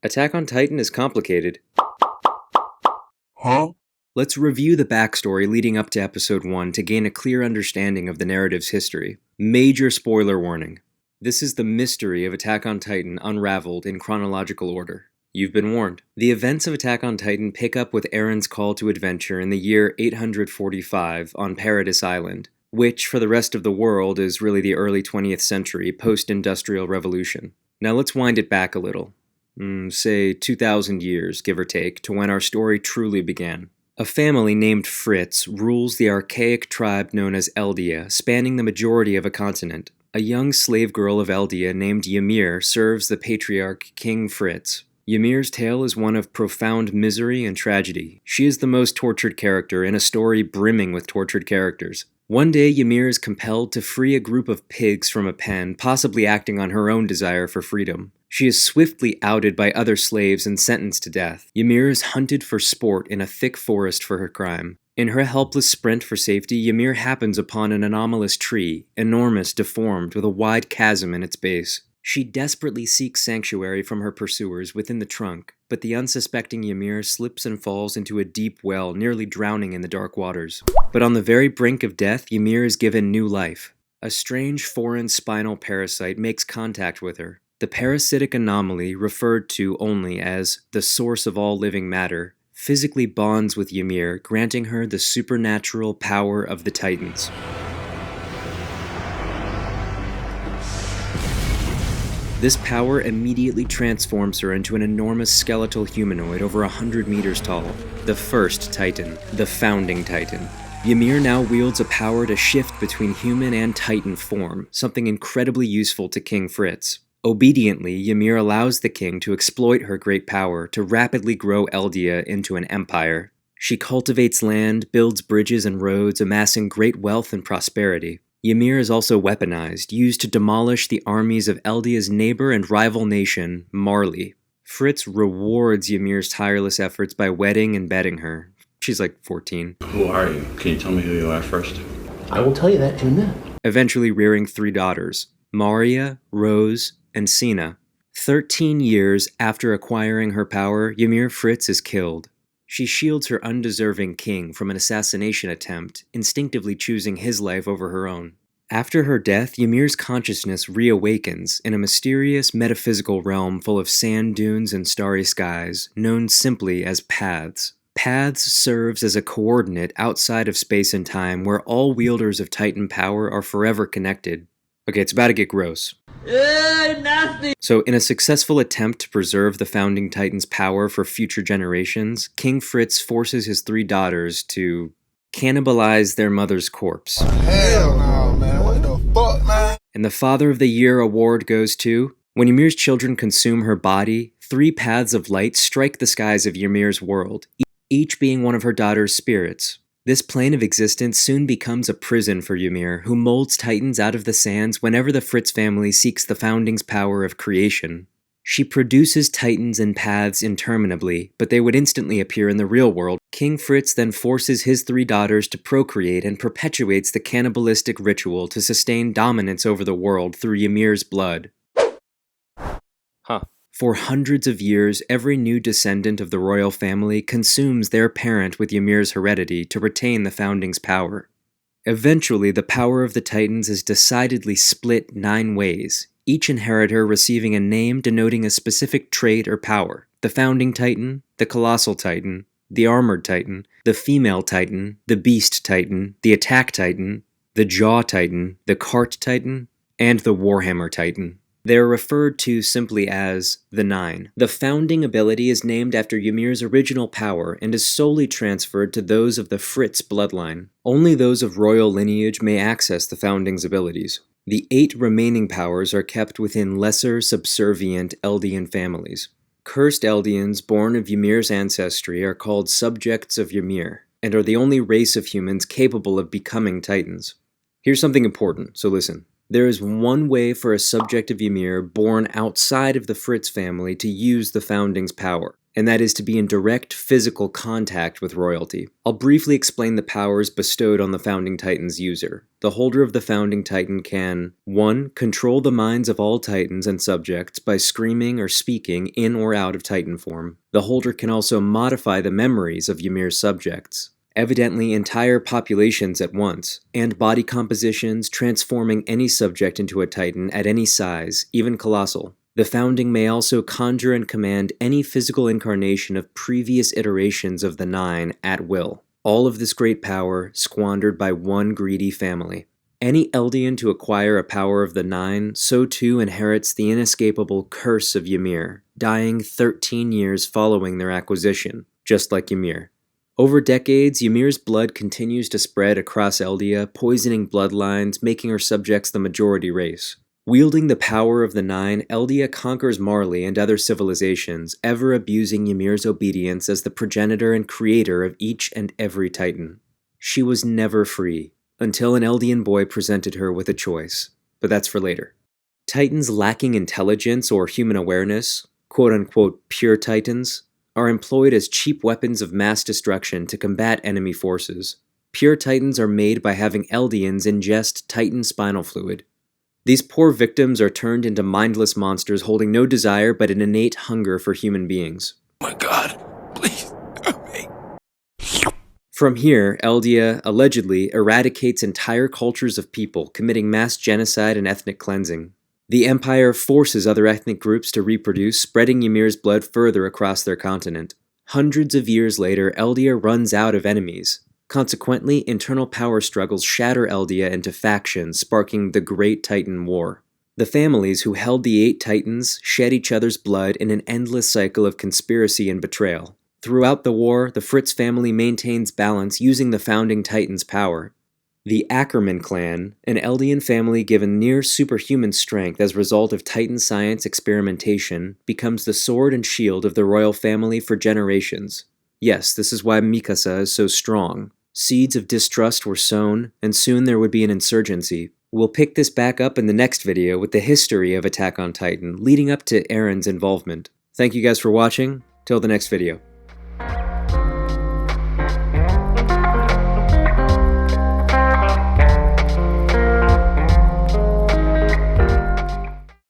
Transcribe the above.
Attack on Titan is complicated. Huh? Let's review the backstory leading up to Episode 1 to gain a clear understanding of the narrative's history. Major spoiler warning. This is the mystery of Attack on Titan unraveled in chronological order. You've been warned. The events of Attack on Titan pick up with Eren's call to adventure in the year 845 on Paradis Island, which, for the rest of the world, is really the early 20th century post-industrial revolution. Now let's wind it back a little. Say 2,000 years, give or take, to when our story truly began. A family named Fritz rules the archaic tribe known as Eldia, spanning the majority of a continent. A young slave girl of Eldia named Ymir serves the patriarch King Fritz. Ymir's tale is one of profound misery and tragedy. She is the most tortured character in a story brimming with tortured characters. One day, Ymir is compelled to free a group of pigs from a pen, possibly acting on her own desire for freedom. She is swiftly outed by other slaves and sentenced to death. Ymir is hunted for sport in a thick forest for her crime. In her helpless sprint for safety, Ymir happens upon an anomalous tree, enormous, deformed, with a wide chasm in its base. She desperately seeks sanctuary from her pursuers within the trunk, but the unsuspecting Ymir slips and falls into a deep well, nearly drowning in the dark waters. But on the very brink of death, Ymir is given new life. A strange foreign spinal parasite makes contact with her. The parasitic anomaly, referred to only as the source of all living matter, physically bonds with Ymir, granting her the supernatural power of the Titans. This power immediately transforms her into an enormous skeletal humanoid over 100 meters tall. The first Titan, the founding Titan. Ymir now wields a power to shift between human and Titan form, something incredibly useful to King Fritz. Obediently, Ymir allows the king to exploit her great power to rapidly grow Eldia into an empire. She cultivates land, builds bridges and roads, amassing great wealth and prosperity. Ymir is also weaponized, used to demolish the armies of Eldia's neighbor and rival nation, Marley. Fritz rewards Ymir's tireless efforts by wedding and bedding her. She's like 14. Who are you? Can you tell me who you are first? I will tell you that in a minute. Eventually rearing 3 daughters, Maria, Rose, and Sina. 13 years after acquiring her power, Ymir Fritz is killed. She shields her undeserving king from an assassination attempt, instinctively choosing his life over her own. After her death, Ymir's consciousness reawakens in a mysterious metaphysical realm full of sand dunes and starry skies, known simply as paths. Paths serves as a coordinate outside of space and time where all wielders of Titan power are forever connected. Okay, it's about to get gross. Nasty! So, in a successful attempt to preserve the founding Titan's power for future generations, King Fritz forces his 3 daughters to cannibalize their mother's corpse. Hell no, man. What the fuck, man? And the Father of the Year award goes to, when Ymir's children consume her body, 3 paths of light strike the skies of Ymir's world, each being one of her daughter's spirits. This plane of existence soon becomes a prison for Ymir, who molds Titans out of the sands whenever the Fritz family seeks the founding's power of creation. She produces Titans and paths interminably, but they would instantly appear in the real world. King Fritz then forces his 3 daughters to procreate and perpetuates the cannibalistic ritual to sustain dominance over the world through Ymir's blood. For hundreds of years, every new descendant of the royal family consumes their parent with Ymir's heredity to retain the founding's power. Eventually, the power of the Titans is decidedly split 9 ways, each inheritor receiving a name denoting a specific trait or power. The founding Titan, the Colossal Titan, the Armored Titan, the Female Titan, the Beast Titan, the Attack Titan, the Jaw Titan, the Cart Titan, and the Warhammer Titan. They are referred to simply as the 9. The founding ability is named after Ymir's original power and is solely transferred to those of the Fritz bloodline. Only those of royal lineage may access the founding's abilities. The 8 remaining powers are kept within lesser, subservient Eldian families. Cursed Eldians born of Ymir's ancestry are called subjects of Ymir, and are the only race of humans capable of becoming Titans. Here's something important, so listen. There is one way for a subject of Ymir born outside of the Fritz family to use the founding's power. and that is to be in direct physical contact with royalty. I'll briefly explain the powers bestowed on the Founding Titan's user. The holder of the Founding Titan can 1. Control the minds of all Titans and subjects by screaming or speaking in or out of Titan form. The holder can also modify the memories of Ymir's subjects, evidently entire populations at once, and body compositions, transforming any subject into a Titan at any size, even Colossal. The Founding may also conjure and command any physical incarnation of previous iterations of the Nine at will. All of this great power squandered by one greedy family. Any Eldian to acquire a power of the Nine so too inherits the inescapable Curse of Ymir, dying 13 years following their acquisition, just like Ymir. Over decades, Ymir's blood continues to spread across Eldia, poisoning bloodlines, making her subjects the majority race. Wielding the power of the Nine, Eldia conquers Marley and other civilizations, ever abusing Ymir's obedience as the progenitor and creator of each and every Titan. She was never free, until an Eldian boy presented her with a choice, but that's for later. Titans lacking intelligence or human awareness, quote-unquote pure Titans, are employed as cheap weapons of mass destruction to combat enemy forces. Pure Titans are made by having Eldians ingest Titan spinal fluid. These poor victims are turned into mindless monsters holding no desire but an innate hunger for human beings. Oh my God, please help me. From here, Eldia allegedly eradicates entire cultures of people, committing mass genocide and ethnic cleansing. The Empire forces other ethnic groups to reproduce, spreading Ymir's blood further across their continent. Hundreds of years later, Eldia runs out of enemies. Consequently, internal power struggles shatter Eldia into factions, sparking the Great Titan War. The families who held the 8 Titans shed each other's blood in an endless cycle of conspiracy and betrayal. Throughout the war, the Fritz family maintains balance using the Founding Titan's power. The Ackerman clan, an Eldian family given near superhuman strength as a result of Titan science experimentation, becomes the sword and shield of the royal family for generations. Yes, this is why Mikasa is so strong. Seeds of distrust were sown, and soon there would be an insurgency. We'll pick this back up in the next video with the history of Attack on Titan, leading up to Eren's involvement. Thank you guys for watching. Till the next video.